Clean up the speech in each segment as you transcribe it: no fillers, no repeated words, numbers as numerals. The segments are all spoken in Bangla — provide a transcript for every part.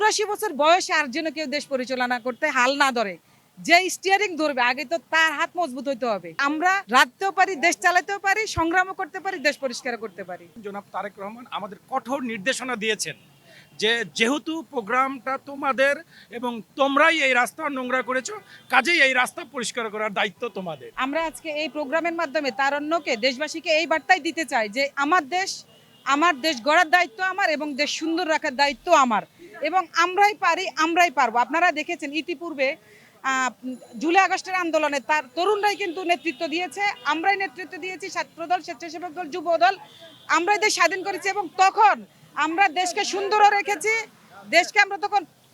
84 বছর বয়সে আর যেন কেউ দেশ পরিচালনা করতে হাল না ধরে, যে স্টিয়ারিং ধরবে আগে তো তার হাত মজবুত হইতে হবে। আমরা রাখতেও পারি, দেশ চালাতেও পারি, সংগ্রামও করতে পারি, দেশ পরিষ্কার করতে পারি। জনাব তারেক রহমান আমাদের কঠোর নির্দেশনা দিয়েছেন যে যেহেতু প্রোগ্রামটা তোমাদের এবং তোমরাই এই রাস্তা নোংরা করেছো, কাজেই এই রাস্তা পরিষ্কার করার দায়িত্ব তোমাদের। আমরা আজকে এই প্রোগ্রামের মাধ্যমে তারণ্যকে, দেশবাসীকে এই বার্তাই দিতে চাই যে আমার দেশ গড়ার দায়িত্ব আমার এবং দেশ সুন্দর রাখার দায়িত্ব আমার, এবং আমরাই পারি, আমরাই পারবো। আপনারা দেখেছেন ইতিপূর্বে জুলাই আগস্টের আন্দোলনে তার তরুণরাই কিন্তু নেতৃত্ব দিয়েছে, আমরাই নেতৃত্ব দিয়েছি, ছাত্রদল, স্বেচ্ছাসেবক দল, যুব দল, আমরাই দেশ স্বাধীন করেছি। এবং তখন আমরা দেশকে সুন্দরও রেখেছি, দেশকে আমরা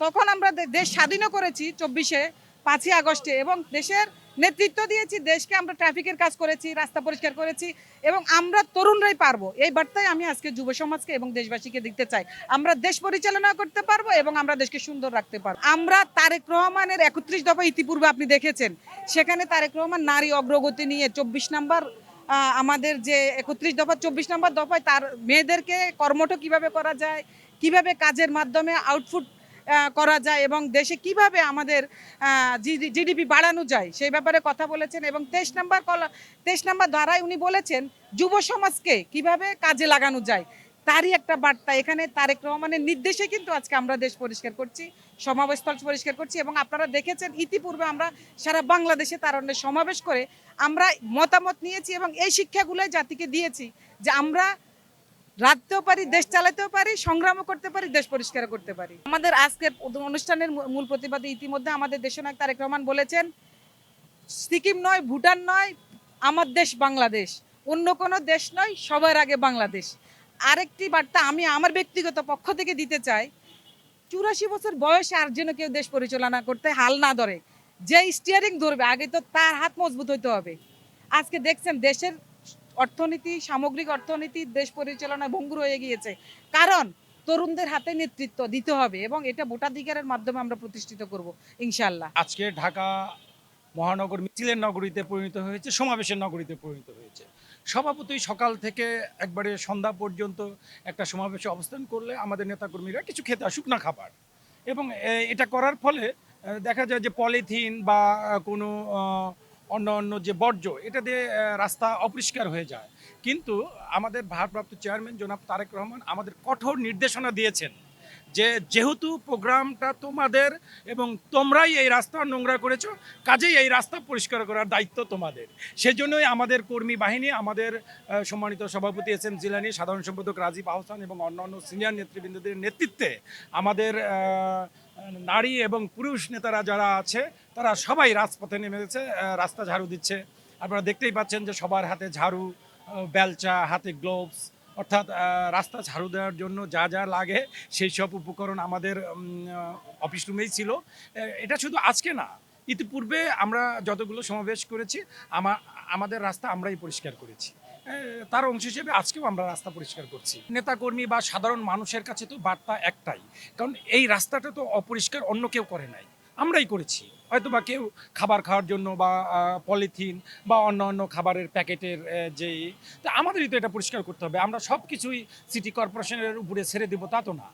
তখন আমরা দেশ স্বাধীনও করেছি 5ই আগস্টে, এবং দেশের নেতৃত্ব দিয়েছি, দেশকে আমরা ট্রাফিকের কাজ করেছি, রাস্তা পরিষ্কার করেছি, এবং আমরা তরুণরাই পারবো। এই বার্তায় আমি আজকে যুব সমাজকে এবং দেশবাসীকে দিতে চাই। আমরা দেশ পরিচালনা করতে পারবো এবং আমরা দেশকে সুন্দর রাখতে পারবো। আমরা তারেক রহমানের 31 দফা ইতিপূর্বে আপনি দেখেছেন, সেখানে তারেক রহমান নারী অগ্রগতি নিয়ে 24 নম্বর আমাদের যে 31 দফা 24 নম্বর দফায় তার মেয়েদেরকে কর্মঠ কিভাবে করা যায়, কিভাবে কাজের মাধ্যমে আউটপুট করা যায় এবং দেশে কিভাবে আমাদের জিডিপি বাড়ানো যায় সেই ব্যাপারে কথা বলেছেন। এবং 23 নম্বর ধারায় উনি বলেছেন যুব সমাজকে কিভাবে কাজে লাগানো যায়, তারই একটা বার্তা এখানে তারেক রহমানের নির্দেশে কিন্তু আজকে আমরা দেশ পরিষ্কার করছি, সমাবেশস্থল পরিষ্কার করছি। এবং আপনারা দেখেছেন ইতিপূর্বে আমরা সারা বাংলাদেশে তারণ্যে সমাবেশ করে আমরা মতামত নিয়েছি এবং এই শিক্ষাগুলোই জাতিকে দিয়েছি যে আমরা রাখতেও পারি, দেশ চালাতেও পারি, সংগ্রামও করতে পারি, দেশ পরিষ্কার করতে পারি। আমাদের আজকের অনুষ্ঠানের মূল প্রতিবাদে ইতিমধ্যে আমাদের দেশনায়ক তারেক রহমান বলেছেন, সিকিম নয়, ভুটান নয়, আমার দেশ বাংলাদেশ, অন্য কোনো দেশ নয়, সবার আগে বাংলাদেশ। আরেকটি বার্তা আমি আমার ব্যক্তিগত পক্ষ থেকে দিতে চাই, 84 বছর বয়সে আর যেন কেউ দেশ পরিচালনা করতে হাল না ধরে, যে স্টিয়ারিং ধরবে আগে তো তার হাত মজবুত হইতে হবে। আজকে দেখছেন দেশের অর্থনীতি, সামগ্রিক অর্থনীতি, দেশ পরিচালনা ভঙ্গুর হয়ে গিয়েছে, কারণ তরুণদের হাতে নেতৃত্ব দিতে হবে এবং এটা ভোটাধিকারের মাধ্যমে আমরা প্রতিষ্ঠিত করব ইনশাআল্লাহ। আজকে ঢাকা মহানগর মিছিলের নগরীতে পরিণত হয়েছে, সমাবেশের নগরীতে পরিণত হয়েছে। সভাপতি সকাল থেকে একবারে সন্ধ্যা পর্যন্ত একটা সমাবেশে অবস্থান করলে আমাদের নেতাকর্মীরা কিছু খেতে শুকনা খাবার, এবং এটা করার ফলে দেখা যায় যে পলিথিন বা কোনো অন্য যে বর্জ্য এটা দিয়ে রাস্তা অপরিষ্কার হয়ে যায়। কিন্তু আমাদের ভারপ্রাপ্ত চেয়ারম্যান জনাব তারেক রহমান আমাদের কঠোর নির্দেশনা দিয়েছেন যে যেহেতু প্রোগ্রামটা তোমাদের এবং তোমরাই এই রাস্তা নোংরা করেছো, কাজেই এই রাস্তা পরিষ্কার করার দায়িত্ব তোমাদের। সেজন্যই আমাদের কর্মী বাহিনী, আমাদের সম্মানিত সভাপতি এস.এম. জিলানী, সাধারণ সম্পাদক রাজীব আহসান এবং অন্যান্য সিনিয়র নেতৃবৃন্দদের নেতৃত্বে আমাদের নারী এবং পুরুষ নেতারা যারা আছে তারা সবাই রাজপথে নেমেছে, রাস্তা ঝাড়ু দিচ্ছে। আপনারা দেখতেই পাচ্ছেন যে সবার হাতে ঝাড়ু, বেলচা, হাতে গ্লোভস, অর্থাৎ রাস্তা ঝাড়ু দেওয়ার জন্য যা যা লাগে সেই সব উপকরণ আমাদের অফিস রুমেই ছিল। এটা শুধু আজকে না, ইতিপূর্বে আমরা যতগুলো সমাবেশ করেছি আমাদের রাস্তা আমরাই পরিষ্কার করেছি। তার অংশ হিসেবে আজকেও আমরা রাস্তা পরিষ্কার করছি। নেতাকর্মী বা সাধারণ মানুষের কাছে তো বার্তা একটাই, কারণ এই রাস্তাটা তো অপরিষ্কার অন্য কেউ করে নাই, আমরাই করেছি। হয়তো বা কেউ খাবার খাওয়ার জন্য বা পলিথিন বা অন্য খাবারের প্যাকেটের যেই, তা আমাদেরই তো এটা পরিষ্কার করতে হবে। আমরা সব কিছুই সিটি কর্পোরেশনের উপরে ছেড়ে দেবো তা তো না।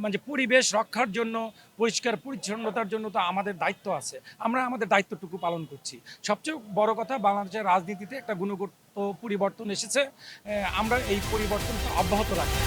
মানে পরিবেশ রক্ষার জন্য, পরিষ্কার পরিচ্ছন্নতার জন্য তো আমাদের দায়িত্ব আছে, আমরা আমাদের দায়িত্বটুকু পালন করছি। সবচেয়ে বড় কথা, বাংলাদেশের রাজনীতিতে একটা গুণগত পরিবর্তন এসেছে, আমরা এই পরিবর্তনটা অব্যাহত রাখি।